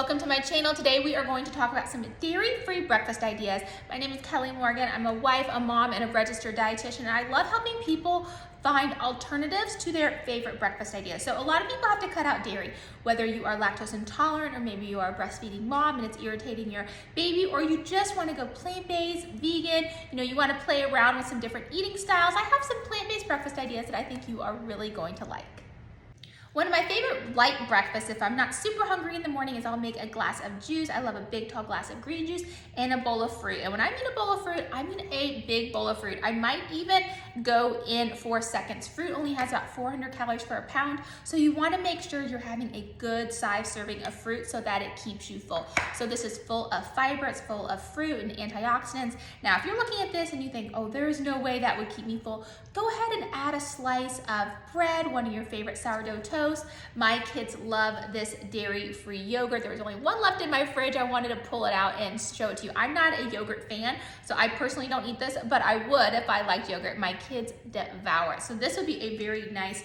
Welcome to my channel. Today we are going to talk about some dairy-free breakfast ideas. My name is Kelly Morgan. I'm a wife, a mom, and a registered dietitian, and I love helping people find alternatives to their favorite breakfast ideas. So a lot of people have to cut out dairy, whether you are lactose intolerant or maybe you are a breastfeeding mom and it's irritating your baby, or you just want to go plant-based, vegan, you want to play around with some different eating styles. I have some plant-based breakfast ideas that I think you are really going to like. One of my favorite light breakfasts, if I'm not super hungry in the morning, is I'll make a glass of juice. I love a big tall glass of green juice and a bowl of fruit. And when I mean a bowl of fruit, I mean a big bowl of fruit. I might even go in 4 seconds. Fruit only has about 400 calories per pound, so you want to make sure you're having a good size serving of fruit so that it keeps you full. So this is full of fiber, it's full of fruit and antioxidants. Now, if you're looking at this and you think, oh, there's no way that would keep me full, go ahead and add a slice of bread, one of your favorite sourdough toast. My kids love this dairy-free yogurt. There was only one left in my fridge. I wanted to pull it out and show it to you. I'm not a yogurt fan, so I personally don't eat this, but I would if I liked yogurt. My kids devour it. So this would be a very nice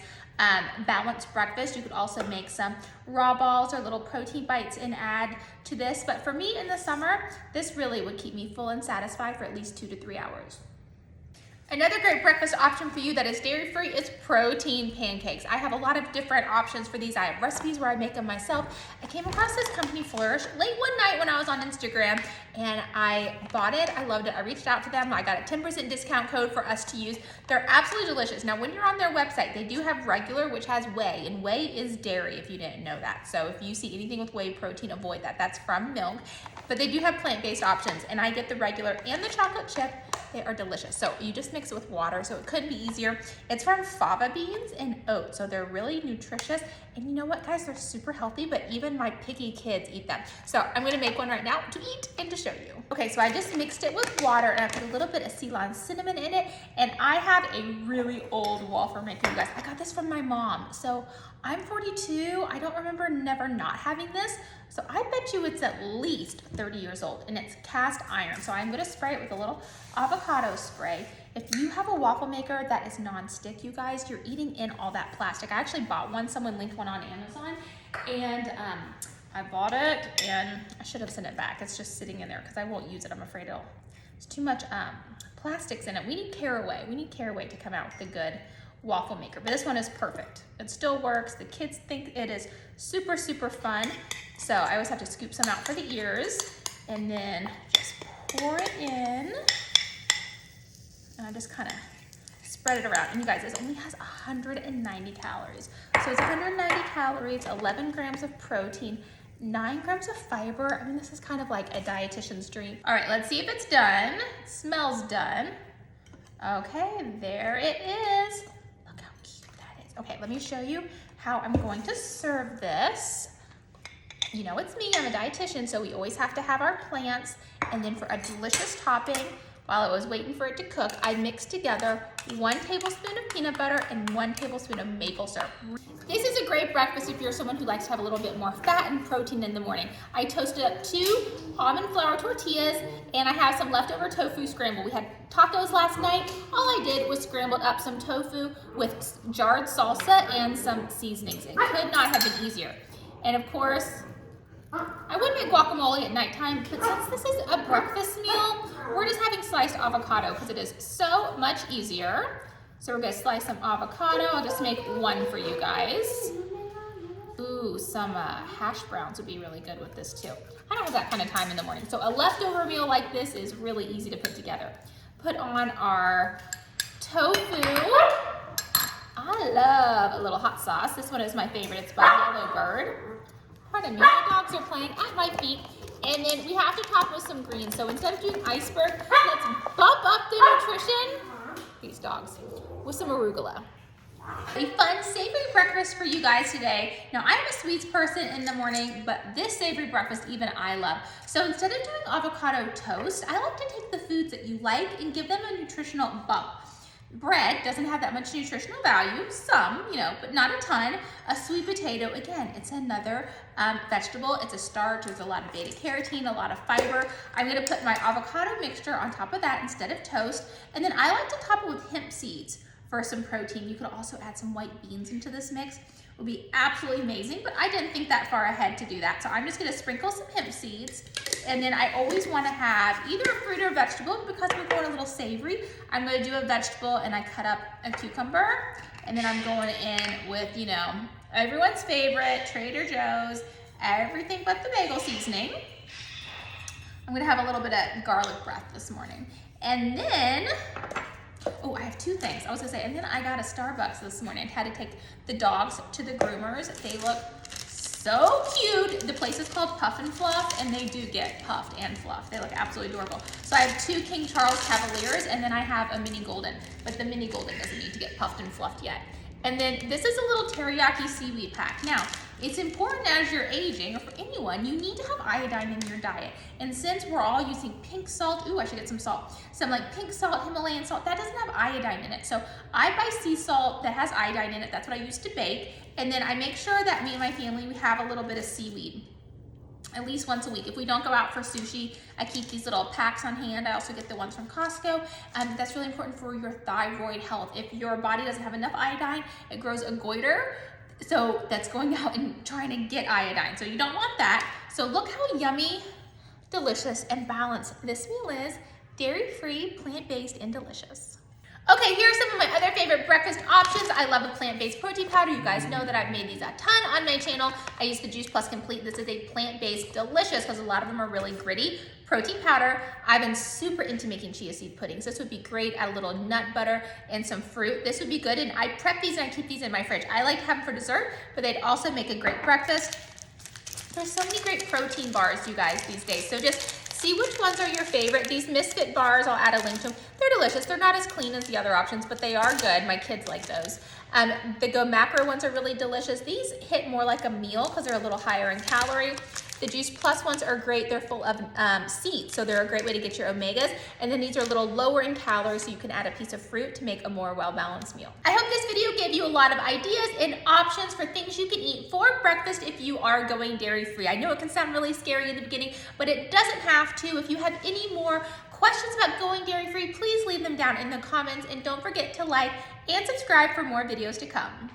balanced breakfast. You could also make some raw balls or little protein bites and add to this. But for me in the summer, this really would keep me full and satisfied for at least 2 to 3 hours. Another great breakfast option for you that is dairy-free is protein pancakes. I have a lot of different options for these. I have recipes where I make them myself. I came across this company, Flourish, late one night when I was on Instagram, and I bought it. I loved it. I reached out to them. I got a 10% discount code for us to use. They're absolutely delicious. Now, when you're on their website, they do have regular, which has whey, and whey is dairy if you didn't know that. So if you see anything with whey protein, avoid that. That's from milk. But they do have plant-based options, and I get the regular and the chocolate chip. They are delicious. So you just mix it with water, so it couldn't be easier. It's from fava beans and oats, so they're really nutritious. And you know what, guys? They're super healthy, but even my picky kids eat them. So I'm gonna make one right now to eat and to show you. Okay, so I just mixed it with water, and I put a little bit of Ceylon cinnamon in it, and I have a really old waffle maker, you guys. I got this from my mom. So I'm 42. I don't remember never not having this. So I bet you it's at least 30 years old, and it's cast iron. So I'm gonna spray it with a little avocado spray. If you have a waffle maker that is non-stick, you guys, you're eating in all that plastic. I actually bought one. Someone linked one on Amazon, and I bought it, and I should have sent it back. It's just sitting in there because I won't use it. I'm afraid it's too much plastics in it. We need Caraway. We need Caraway to come out with a good waffle maker, but this one is perfect. It still works. The kids think it is super, super fun. So I always have to scoop some out for the ears and then just pour it in. And I just kind of spread it around. And you guys, this only has 190 calories. So it's 190 calories, 11 grams of protein, 9 grams of fiber. I mean, this is kind of like a dietitian's dream. All right, let's see if it's done. It smells done. Okay, there it is. Look how cute that is. Okay, let me show you how I'm going to serve this. You know, it's me, I'm a dietitian, so we always have to have our plants. And then for a delicious topping, while I was waiting for it to cook, I mixed together 1 tablespoon of peanut butter and 1 tablespoon of maple syrup. This is a great breakfast if you're someone who likes to have a little bit more fat and protein in the morning. I toasted up 2 almond flour tortillas, and I have some leftover tofu scramble. We had tacos last night. All I did was scrambled up some tofu with jarred salsa and some seasonings. It could not have been easier. And of course, I would make guacamole at nighttime, but since this is a breakfast meal, we're just having sliced avocado because it is so much easier. So we're gonna slice some avocado. I'll just make 1 for you guys. Ooh, some hash browns would be really good with this too. I don't have that kind of time in the morning. So a leftover meal like this is really easy to put together. Put on our tofu. I love a little hot sauce. This one is my favorite. It's by Yellow Bird. Pardon me, my dogs are playing at my feet. And then we have to top with some greens. So instead of doing iceberg, let's bump up the nutrition, these dogs, with some arugula. A fun savory breakfast for you guys today. Now, I'm a sweets person in the morning, but this savory breakfast even I love. So instead of doing avocado toast, I like to take the foods that you like and give them a nutritional bump. Bread doesn't have that much nutritional value, some, but not a ton. A sweet potato, again, it's another vegetable. It's a starch. There's a lot of beta carotene, a lot of fiber. I'm gonna put my avocado mixture on top of that instead of toast. And then I like to top it with hemp seeds for some protein. You could also add some white beans into this mix. would be absolutely amazing, but I didn't think that far ahead to do that. So I'm just gonna sprinkle some hemp seeds. And then I always wanna have either a fruit or a vegetable. Because we're going a little savory, I'm gonna do a vegetable, and I cut up a cucumber. And then I'm going in with, you know, everyone's favorite, Trader Joe's, everything but the bagel seasoning. I'm gonna have a little bit of garlic breath this morning. And then, oh, I have two things. I was gonna say, and then I got a Starbucks this morning. I had to take the dogs to the groomers. They look so cute. The place is called Puff and Fluff, and they do get puffed and fluffed. They look absolutely adorable. So I have two King Charles Cavaliers, and then I have a mini golden, but the mini golden doesn't need to get puffed and fluffed yet. And then this is a little teriyaki seaweed pack. Now, it's important as you're aging, or for anyone, you need to have iodine in your diet. And since we're all using pink salt, ooh, I should get some salt. Some like pink salt, Himalayan salt, that doesn't have iodine in it. So I buy sea salt that has iodine in it. That's what I use to bake. And then I make sure that me and my family, we have a little bit of seaweed at least once a week. If we don't go out for sushi, I keep these little packs on hand. I also get the ones from Costco. That's really important for your thyroid health. If your body doesn't have enough iodine, it grows a goiter. So that's going out and trying to get iodine. So you don't want that. So look how yummy, delicious, and balanced this meal is. Dairy-free, plant-based, and delicious. Okay, here are some of my other favorite breakfast options. I love a plant-based protein powder. You guys know that I've made these a ton on my channel. I use the Juice Plus Complete. This is a plant-based, delicious, because a lot of them are really gritty, protein powder. I've been super into making chia seed puddings. This would be great. Add a little nut butter and some fruit. This would be good, and I prep these and I keep these in my fridge. I like to have them for dessert, but they'd also make a great breakfast. There's so many great protein bars, you guys, these days. So just see which ones are your favorite. These Misfit bars, I'll add a link to them. They're delicious. They're not as clean as the other options, but they are good. My kids like those. The Go Macro ones are really delicious. These hit more like a meal because they're a little higher in calorie. The Juice Plus ones are great. They're full of seeds, so they're a great way to get your omegas. And then these are a little lower in calories, so you can add a piece of fruit to make a more well-balanced meal. I hope this video gave you a lot of ideas and options for things you can eat for breakfast if you are going dairy-free. I know it can sound really scary in the beginning, but it doesn't have to. If you have any more questions about going dairy-free, please leave them down in the comments, and don't forget to like and subscribe for more videos to come.